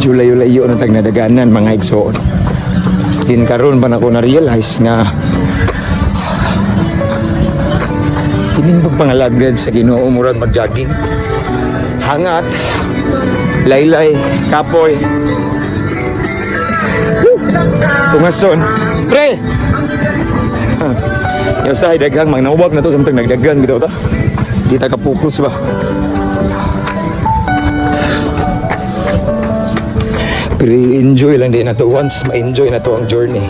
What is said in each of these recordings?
medyo layo-layo na tag nadaganan mga igsoon. Din karon ba na ko na-realize nga kining pagpangalagad sa Ginoo murag mag-jogging. Hangat, laylay, kapoy. Tungason. Pre! Yung sa daghang mga nawag na to samtang nagdagan bitaw ta. Di ta kapokus ba. Pero enjoy lang din na to once ma-enjoy na to ang journey.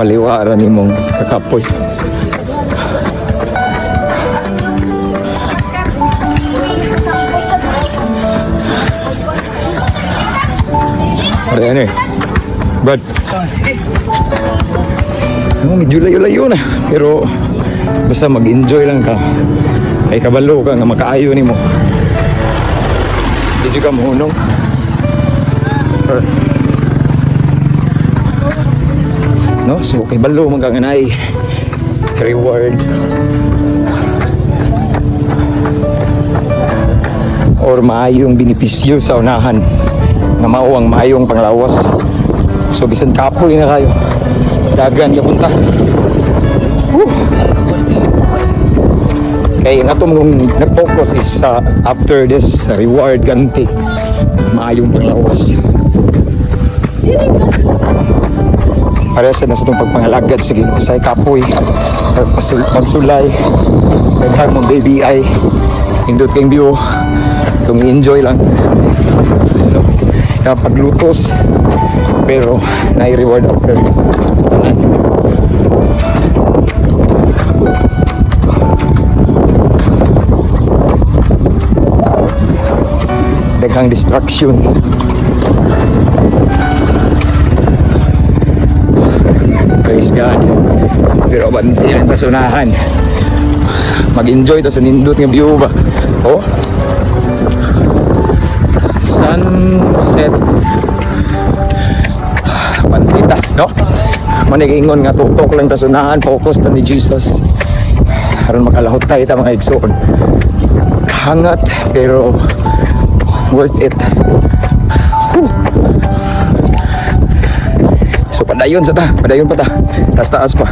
Baliwara ni mong kakapoy. Ano eh? Brad. Medyo layo-layo na. Pero basta mag-enjoy lang ka. Kay kabalo ka nga makaayo ni mo. Hindi ka mahunong. No? So kay balo magkaganay. Reward. Or maayong binipisyo sa unahan. Na mao ang maayong panglawas. So bisan kapoy na kayo. Dagan ka punta. Kaya nga ito mong nag-focus is after this reward ganti. Maayong panglawas. Para sa nasa itong pagpangalagad sa Ginoo sa kapoy. Pagsulay. Pagkag mong baby ay indot kayong view. Itong enjoy lang. So, paglutos pero na-reward after daghang distraction. Praise God. Pero bantilan pa sunahan mag-enjoy ta sunindot nga view ba. Oh, sunset pantita, no? Manigingon nga tutok lang ta sunahan, focus ta ni Jesus aron makalahot tayo ta mga igsoon. Hangat pero worth it. So padayon pa ta taas pa.